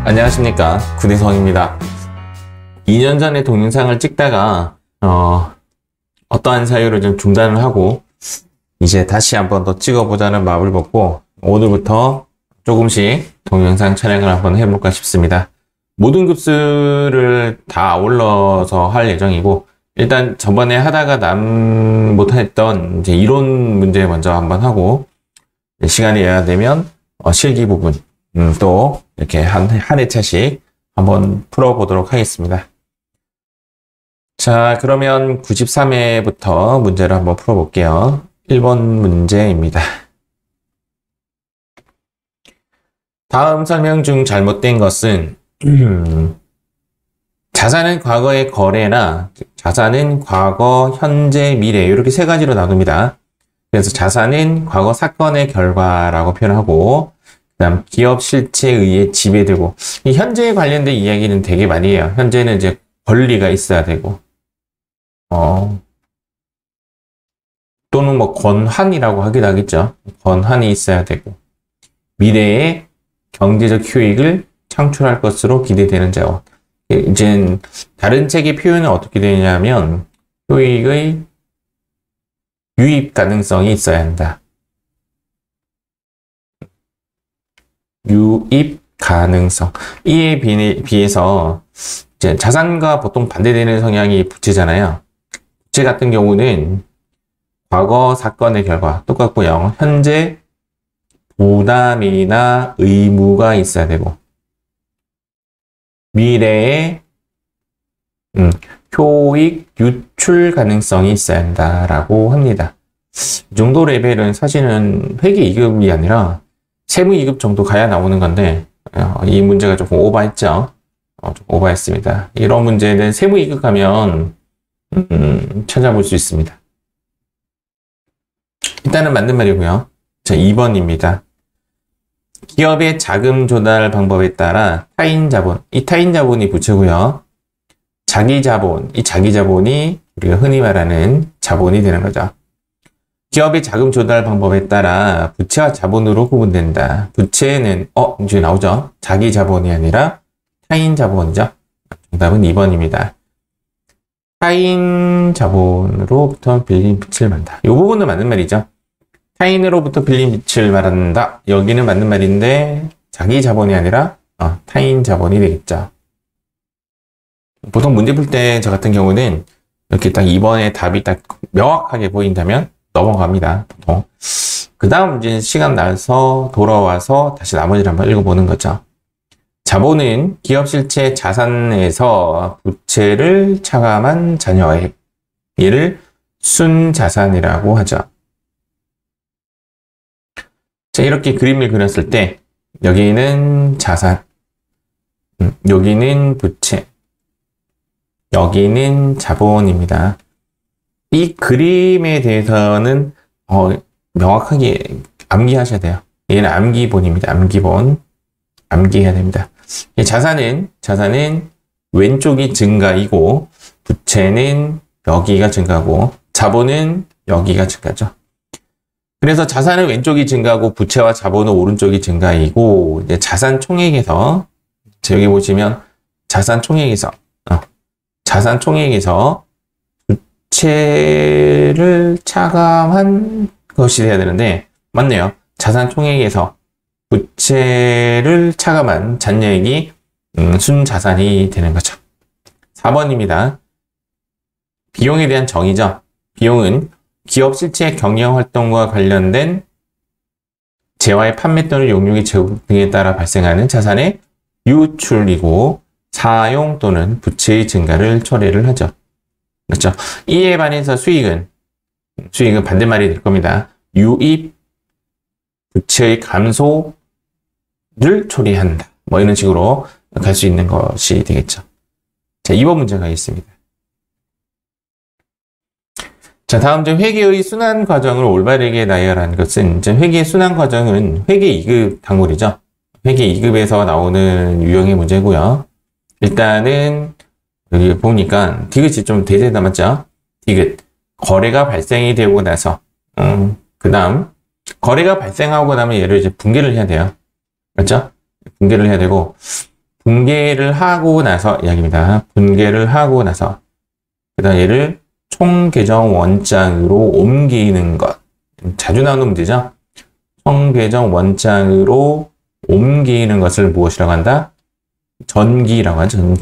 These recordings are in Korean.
안녕하십니까, 구대성입니다. 2년 전에 동영상을 찍다가 어떠한 사유로 좀 중단을 하고 이제 다시 한번 더 찍어보자는 마음을 먹고 오늘부터 조금씩 동영상 촬영을 한번 해볼까 싶습니다. 모든 급수를 다 아울러서 할 예정이고, 일단 저번에 하다가 못했던 이제 이론 문제 먼저 한번 하고, 시간이 여야 되면 실기 부분 또 이렇게 한 회차씩 한번 풀어보도록 하겠습니다. 자, 그러면 93회부터 문제를 한번 풀어볼게요. 1번 문제입니다. 다음 설명 중 잘못된 것은 자산은 과거의 거래나 자산은 과거, 현재, 미래 이렇게 세 가지로 나눕니다. 그래서 자산은 과거 사건의 결과라고 표현하고, 그다음 기업 실체에 의해 지배되고, 이 현재에 관련된 이야기는 되게 많이 해요. 현재는 이제 권리가 있어야 되고, 또는 뭐 권한이라고 하기도 하겠죠. 권한이 있어야 되고, 미래에 경제적 효익을 창출할 것으로 기대되는 자원. 이제 다른 책의 표현은 어떻게 되냐면 효익의 유입 가능성이 있어야 한다. 유입 가능성. 이에 비해서 이제 자산과 보통 반대되는 성향이 부채잖아요. 부채 같은 경우는 과거 사건의 결과 똑같고요. 현재 부담이나 의무가 있어야 되고, 미래에 효익 유출 가능성이 있어야 한다라고 합니다. 이 정도 레벨은 사실은 회계 2급이 아니라 세무 2급 정도 가야 나오는 건데, 이 문제가 조금 오버했죠. 좀 오버했습니다. 이런 문제는 세무 2급 가면 찾아볼 수 있습니다. 일단은 맞는 말이고요. 자, 2번입니다. 기업의 자금 조달 방법에 따라 타인 자본, 이 타인 자본이 부채고요. 자기 자본, 이 자기 자본이 우리가 흔히 말하는 자본이 되는 거죠. 기업의 자금 조달 방법에 따라 부채와 자본으로 구분된다. 부채는 이제 나오죠. 자기 자본이 아니라 타인 자본이죠. 정답은 2번입니다. 타인 자본으로부터 빌린 빚을 말한다. 이 부분은 맞는 말이죠. 타인으로부터 빌린 빚을 말한다. 여기는 맞는 말인데 자기 자본이 아니라 타인 자본이 되겠죠. 보통 문제 풀 때 저 같은 경우는 이렇게 딱 2번의 답이 딱 명확하게 보인다면 넘어갑니다. 보통. 그 다음 이제 시간 나서 돌아와서 다시 나머지를 한번 읽어보는 거죠. 자본은 기업 실체 자산에서 부채를 차감한 잔여액, 이를 순자산이라고 하죠. 자, 이렇게 그림을 그렸을 때 여기는 자산, 여기는 부채, 여기는 자본입니다. 이 그림에 대해서는 명확하게 암기하셔야 돼요. 얘는 암기본입니다. 암기본. 암기해야 됩니다. 자산은 왼쪽이 증가이고, 부채는 여기가 증가고, 자본은 여기가 증가죠. 그래서 자산은 왼쪽이 증가하고 부채와 자본은 오른쪽이 증가이고, 이제 자산 총액에서 여기 보시면 자산 총액에서 부채를 차감한 것이 돼야 되는데, 맞네요. 자산 총액에서 부채를 차감한 잔여액이 순자산이 되는 거죠. 4번입니다. 비용에 대한 정의죠. 비용은 기업 실체 경영 활동과 관련된 재화의 판매 또는 용역의 제공 등에 따라 발생하는 자산의 유출이고, 사용 또는 부채의 증가를 초래를 하죠. 그렇죠? 이에 반해서 수익은 반대말이 될 겁니다. 유입, 부채의 감소를 초래한다. 뭐 이런 식으로 갈 수 있는 것이 되겠죠. 자, 2번 문제 가겠습니다. 자, 다음 중 회계의 순환 과정을 올바르게 나열한 것은, 이제 회계의 순환 과정은 회계 2급 단골이죠. 회계 2급에서 나오는 유형의 문제고요. 일단은 여기 보니까 디귿이 좀 대세 남았죠. 디귿. 거래가 발생이 되고 나서, 그 다음 거래가 발생하고 나면 얘를 이제 붕괴를 해야 돼요. 그렇죠? 붕괴를 해야 되고, 분개를 하고 나서 이야기입니다. 분개를 하고 나서 그다음 얘를 총계정 원장으로 옮기는 것. 자주 나오는 문제죠. 총계정 원장으로 옮기는 것을 무엇이라고 한다? 전기라고 하죠.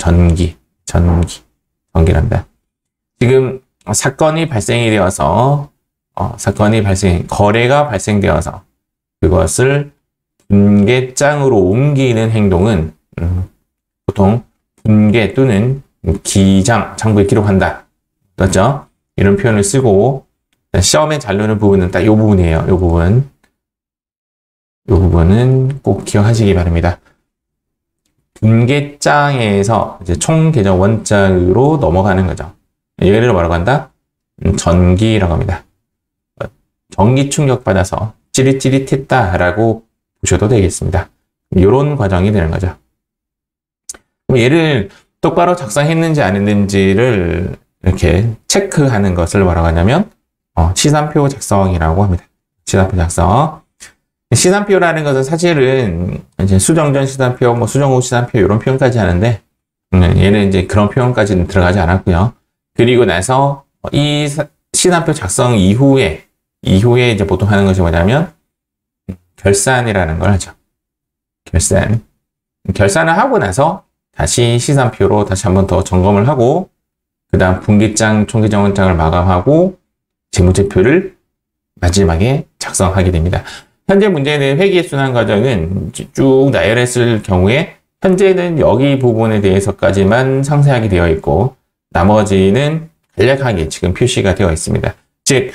전기랍니다. 지금 사건이 발생이 되어서 거래가 발생되어서 그것을 분계장으로 옮기는 행동은 보통 분계 또는 장부에 기록한다. 맞죠? 이런 표현을 쓰고 시험에 잘 나오는 부분은 딱 이 부분이에요. 이 부분은 꼭 기억하시기 바랍니다. 분계장에서 이제 총계정 원장으로 넘어가는 거죠. 얘를 뭐라고 한다? 전기라고 합니다. 전기 충격 받아서 찌릿찌릿했다라고 보셔도 되겠습니다. 이런 과정이 되는 거죠. 그럼 얘를 똑바로 작성했는지 안 했는지를 이렇게 체크하는 것을 뭐라고 하냐면 시산표 작성이라고 합니다. 시산표 작성. 시산표라는 것은 사실은 이제 수정전 시산표, 수정 후 시산표 이런 표현까지 하는데 얘는 이제 그런 표현까지는 들어가지 않았고요. 그리고 나서 이 시산표 작성 이후에 이제 보통 하는 것이 뭐냐면 결산이라는 걸 하죠. 결산을 하고 나서 다시 시산표로 다시 한 번 더 점검을 하고 그 다음 분기장, 총계정원장을 마감하고 재무제표를 마지막에 작성하게 됩니다. 현재 문제는 회계 순환 과정은 쭉 나열했을 경우에 현재는 여기 부분에 대해서까지만 상세하게 되어 있고 나머지는 간략하게 지금 표시가 되어 있습니다. 즉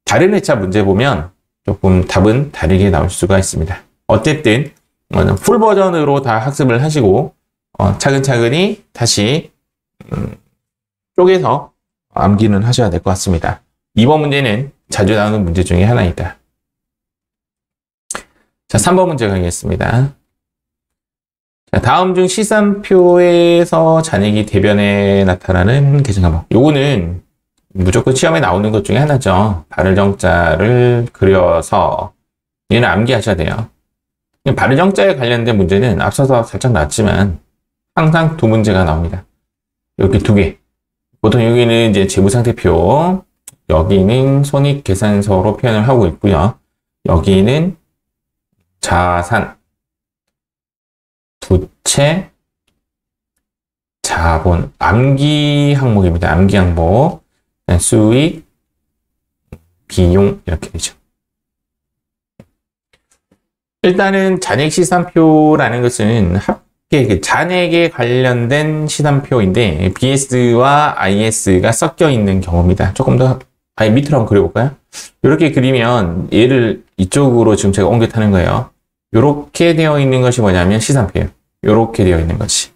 다른 회차 문제 보면 조금 답은 다르게 나올 수가 있습니다. 어쨌든 풀 버전으로 다 학습을 하시고 차근차근히 다시 쪼개서 암기는 하셔야 될 것 같습니다. 이번 문제는 자주 나오는 문제 중에 하나이다. 자, 3번 문제 가겠습니다. 자, 다음 중 시산표에서 잔액이 대변에 나타나는 계정 과목. 요거는 무조건 시험에 나오는 것 중에 하나죠. 발을 정자를 그려서 얘는 암기하셔야 돼요. 발을 정자에 관련된 문제는 앞서서 살짝 나왔지만 항상 두 문제가 나옵니다. 이렇게 두 개. 보통 여기는 이제 재무상태표, 여기는 손익계산서로 표현을 하고 있고요. 여기는 자산, 부채, 자본, 암기 항목입니다. 암기 항목. 수익, 비용 이렇게 되죠. 일단은 잔액시산표라는 것은 잔액에 관련된 시산표인데 BS와 IS가 섞여 있는 경우입니다. 조금 더 아예 밑으로 한번 그려볼까요? 이렇게 그리면 얘를 이쪽으로 지금 제가 옮겨 타는 거예요. 이렇게 되어 있는 것이 뭐냐면 시산표예요. 이렇게 되어 있는 것이.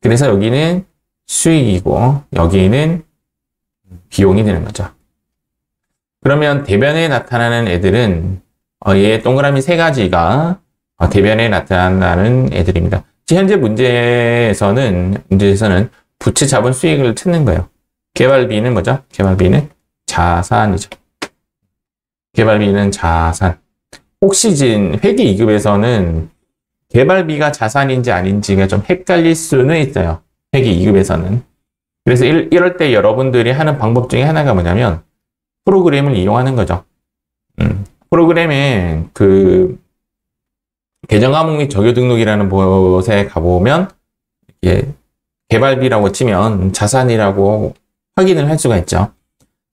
그래서 여기는 수익이고 여기는 비용이 되는 거죠. 그러면 대변에 나타나는 애들은 얘 동그라미 세 가지가 대변에 나타나는 애들입니다. 현재 문제에서는 부채 자본 수익을 찾는 거예요. 개발비는 뭐죠? 개발비는 자산이죠. 개발비는 자산. 혹시 회계 2급에서는 개발비가 자산인지 아닌지가 좀 헷갈릴 수는 있어요. 회계 2급에서는. 그래서 이럴 때 여러분들이 하는 방법 중에 하나가 뭐냐면 프로그램을 이용하는 거죠. 프로그램에 계정 과목 및 적용 등록이라는 곳에 가보면 개발비라고 치면 자산이라고 확인을 할 수가 있죠.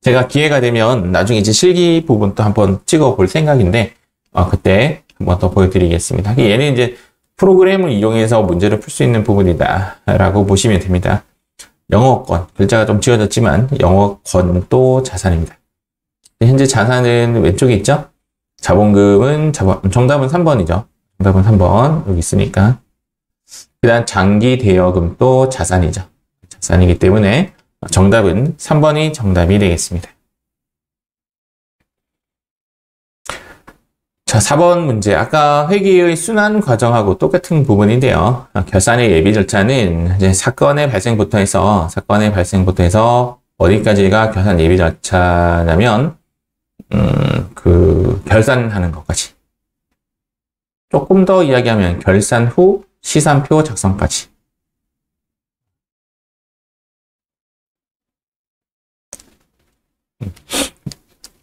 제가 기회가 되면 나중에 이제 실기 부분도 한번 찍어 볼 생각인데 그때 한번 더 보여드리겠습니다. 얘는 이제 프로그램을 이용해서 문제를 풀 수 있는 부분이다 라고 보시면 됩니다. 영어권, 글자가 좀 지워졌지만 영어권도 자산입니다. 현재 자산은 왼쪽에 있죠? 자본금은 정답은 3번이죠. 정답은 3번 여기 있으니까. 그 다음 장기 대여금도 자산이죠. 자산이기 때문에 정답은 3번이 정답이 되겠습니다. 자, 4번 문제. 아까 회계의 순환 과정하고 똑같은 부분인데요. 결산의 예비 절차는 이제 사건의 발생부터 해서 어디까지가 결산 예비 절차냐면 결산하는 것까지. 조금 더 이야기하면 결산 후 시산표 작성까지.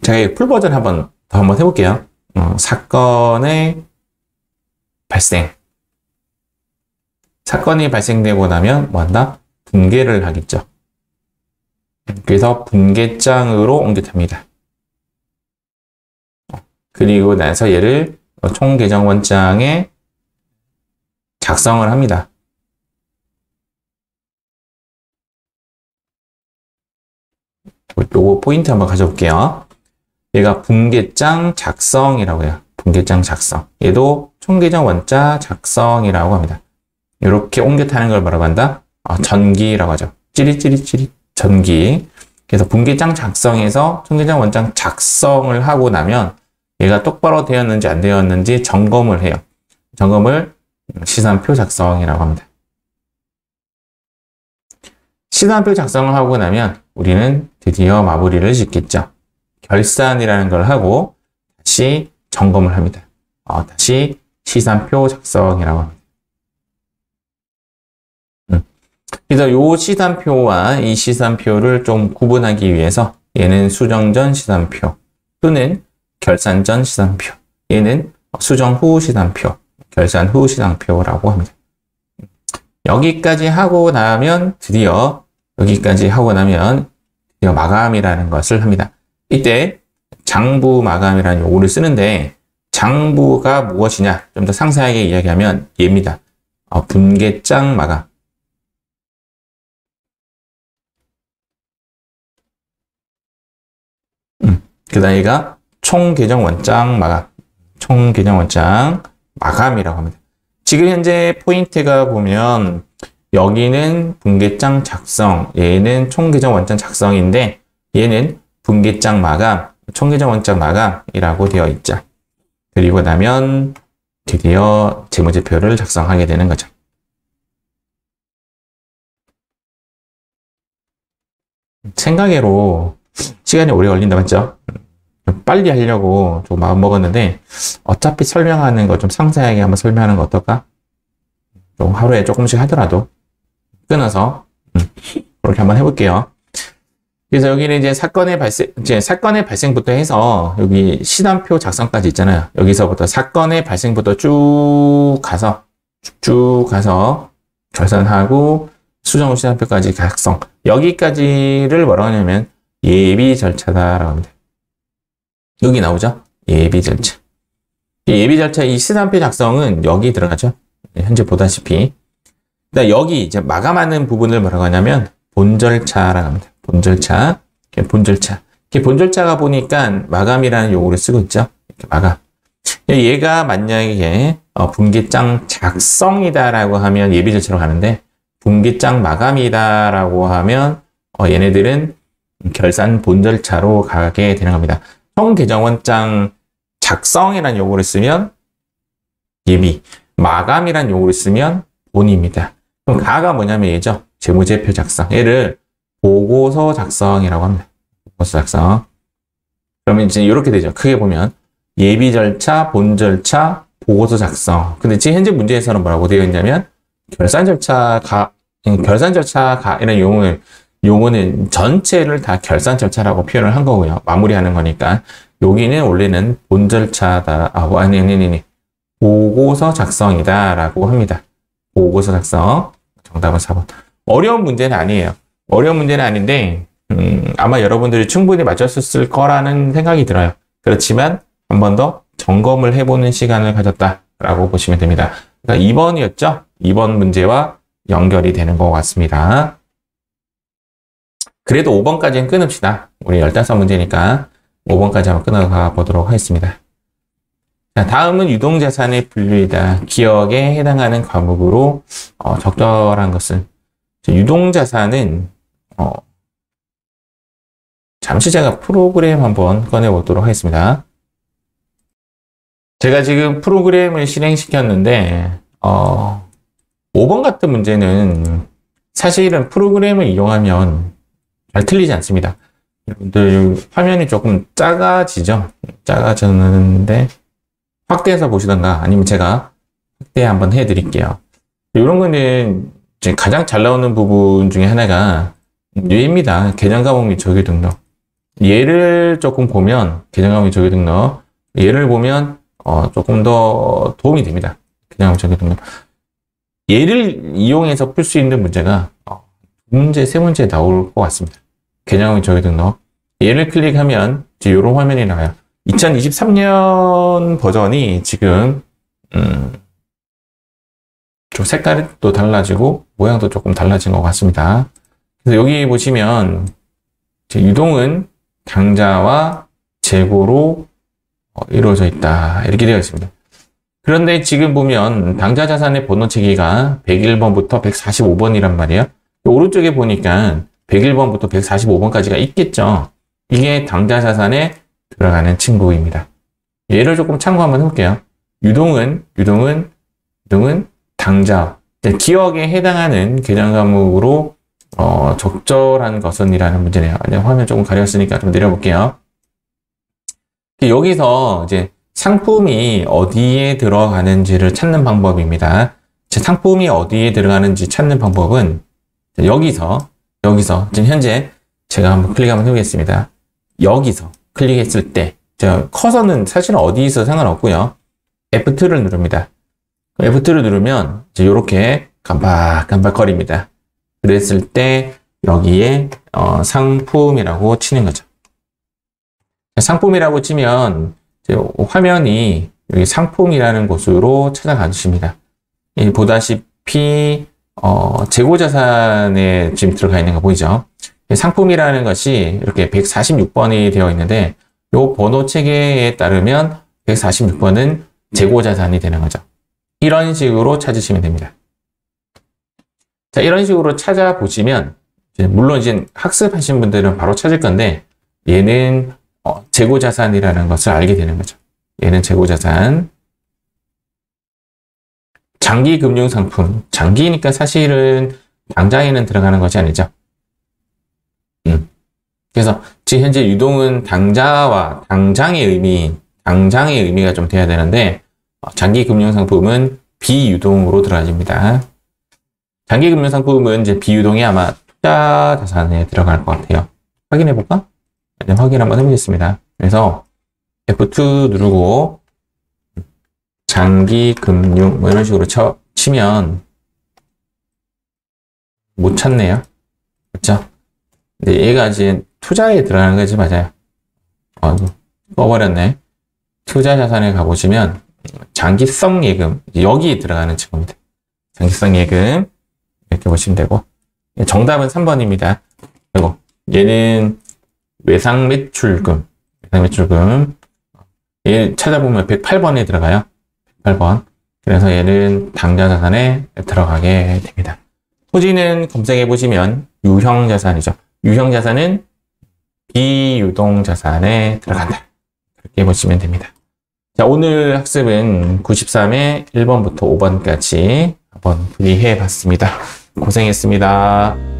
제가 풀 버전 한번 해볼게요. 사건의 발생. 사건이 발생되고 나면 뭐 한다? 분개를 하겠죠. 그래서 분개장으로 옮겨탑니다. 그리고 나서 얘를 총계정원장에 작성을 합니다. 요거 포인트 한번 가져볼게요. 얘가 분개장 작성이라고 해요. 분개장 작성. 얘도 총계정 원자 작성이라고 합니다. 이렇게 옮겨 타는 걸 뭐라고 한다? 전기라고 하죠. 찌릿찌릿찌릿 전기. 그래서 분개장 작성에서 총계정 원장 작성을 하고 나면 얘가 똑바로 되었는지 안 되었는지 점검을 해요. 점검을 시산표 작성이라고 합니다. 시산표 작성을 하고 나면 우리는 드디어 마무리를 짓겠죠. 결산이라는 걸 하고 다시 점검을 합니다. 다시 시산표 작성이라고 합니다. 그래서 이 시산표와 이 시산표를 좀 구분하기 위해서 얘는 수정 전 시산표 또는 결산 전 시산표, 얘는 수정 후 시산표, 결산 후 시산표라고 합니다. 여기까지 하고 나면 드디어 마감이라는 것을 합니다. 이때 장부 마감이라는 용어를 쓰는데 장부가 무엇이냐? 좀 더 상세하게 이야기하면 얘입니다. 분개장 마감. 그 다음 얘가 총계정원장 마감. 총계정원장 마감이라고 합니다. 지금 현재 포인트가 보면 여기는 분개장 작성, 얘는 총계정원장 작성인데 얘는 분개장 마감, 총계정원장 마감이라고 되어 있죠. 그리고 나면 드디어 재무제표를 작성하게 되는 거죠. 생각외로 시간이 오래 걸린다 맞죠? 빨리 하려고 좀 마음 먹었는데 어차피 설명하는 거 좀 상세하게 한번 설명하는 거 어떨까? 좀 하루에 조금씩 하더라도 끊어서 그렇게 한번 해볼게요. 그래서 여기는 이제 사건의 발생부터 해서 여기 시단표 작성까지 있잖아요. 여기서부터 사건의 발생부터 쭉 가서 결산하고 수정 후 시단표까지 작성. 여기까지를 뭐라고 하냐면 예비 절차다라고 합니다. 여기 나오죠? 예비 절차. 이 예비 절차 이 시단표 작성은 여기 들어가죠. 현재 보다시피. 그다음 여기 이제 마감하는 부분을 뭐라고 하냐면 본절차라고 합니다. 본절차. 본절차가 보니까 마감이라는 용어를 쓰고 있죠. 이렇게 마감. 얘가 만약에 분개장 작성이다라고 하면 예비 절차로 가는데 분개장 마감이다라고 하면 얘네들은 결산 본절차로 가게 되는 겁니다. 총계정원장 작성이라는 용어를 쓰면 예비, 마감이라는 용어를 쓰면 본입니다. 그럼 가가 뭐냐면 얘죠. 재무제표 작성. 얘를 보고서 작성이라고 합니다. 보고서 작성. 그러면 이제 이렇게 되죠. 크게 보면 예비 절차, 본 절차, 보고서 작성. 근데 지금 현재 문제에서는 뭐라고 되어 있냐면 결산 절차가 이런 용어는 전체를 다 결산 절차라고 표현을 한 거고요. 마무리하는 거니까. 여기는 원래는 본 절차다. 보고서 작성이다라고 합니다. 보고서 작성. 정답은 4번. 어려운 문제는 아니에요. 어려운 문제는 아닌데 아마 여러분들이 충분히 맞췄을 거라는 생각이 들어요. 그렇지만 한 번 더 점검을 해보는 시간을 가졌다라고 보시면 됩니다. 그러니까 2번이었죠? 2번 문제와 연결이 되는 것 같습니다. 그래도 5번까지는 끊읍시다. 우리 15문제니까 5번까지 한번 끊어가 보도록 하겠습니다. 자, 다음은 유동자산의 분류이다. 기억에 해당하는 과목으로 적절한 것은 유동자산은 잠시 제가 프로그램 한번 꺼내보도록 하겠습니다. 제가 지금 프로그램을 실행시켰는데 5번 같은 문제는 사실은 프로그램을 이용하면 잘 틀리지 않습니다. 여러분들 화면이 조금 작아지죠? 작아졌는데 확대해서 보시던가 아니면 제가 확대 한번 해드릴게요. 이런 거는 이제 가장 잘 나오는 부분 중에 하나가 얘입니다. 계정과목 및 조기 등록. 얘를 조금 보면, 계정과목 및 조기 등록. 얘를 보면, 조금 더 도움이 됩니다. 계정과목 조기 등록. 얘를 이용해서 풀 수 있는 문제가, 두 문제, 세 문제 나올 것 같습니다. 계정과목 및 조기 등록. 얘를 클릭하면, 이제 이런 화면이 나와요. 2023년 버전이 지금, 좀 색깔이 또 달라지고 모양도 조금 달라진 것 같습니다. 그래서 여기 보시면 유동은 당좌와 재고로 이루어져 있다 이렇게 되어 있습니다. 그런데 지금 보면 당좌 자산의 번호 체계가 101번부터 145번이란 말이에요. 오른쪽에 보니까 101번부터 145번까지가 있겠죠. 이게 당좌 자산에 들어가는 친구입니다. 얘를 조금 참고 한번 해볼게요. 유동은 당좌, 기억에 해당하는 계정 과목으로 적절한 것은 이라는 문제네요. 화면 조금 가렸으니까 좀 내려볼게요. 여기서 이제 상품이 어디에 들어가는지를 찾는 방법입니다. 상품이 어디에 들어가는지 찾는 방법은 여기서 지금 현재 제가 한번 클릭 한번 해보겠습니다. 여기서 클릭했을 때 커서는 사실은 어디서 상관없고요. F2를 누릅니다. F2를 누르면 이제 이렇게 깜빡깜빡거립니다. 그랬을 때 여기에 상품이라고 치는 거죠. 상품이라고 치면 이제 화면이 여기 상품이라는 곳으로 찾아가 주십니다. 보다시피 재고자산에 지금 들어가 있는 거 보이죠? 상품이라는 것이 이렇게 146번이 되어 있는데 이 번호 체계에 따르면 146번은 재고자산이 되는 거죠. 이런 식으로 찾으시면 됩니다. 자, 이런 식으로 찾아보시면, 물론 이제 학습하신 분들은 바로 찾을 건데, 얘는 재고자산이라는 것을 알게 되는 거죠. 얘는 재고자산. 장기금융상품. 장기니까 사실은 당장에는 들어가는 것이 아니죠. 그래서 지금 현재 유동은 당좌와 당장의 의미가 좀 돼야 되는데, 장기금융상품은 비유동으로 들어가집니다. 장기금융상품은 이제 비유동이 아마 투자자산에 들어갈 것 같아요. 확인해 볼까? 네, 확인 한번 해보겠습니다. 그래서 F2 누르고 장기금융 뭐 이런 식으로 치면 못 찾네요. 그렇죠? 근데 얘가 이제 투자에 들어가는 거지 맞아요. 꺼버렸네. 투자자산에 가보시면 장기성 예금 여기 들어가는 친구입니다. 장기성 예금 이렇게 보시면 되고 정답은 3번입니다. 그리고 얘는 외상 매출금 얘 찾아보면 108번에 들어가요. 108번. 그래서 얘는 당좌 자산에 들어가게 됩니다. 토지는 검색해 보시면 유형 자산이죠. 유형 자산은 비유동 자산에 들어간다. 그렇게 보시면 됩니다. 자, 오늘 학습은 93의 1번부터 5번까지 한번 분리해 봤습니다. 고생했습니다.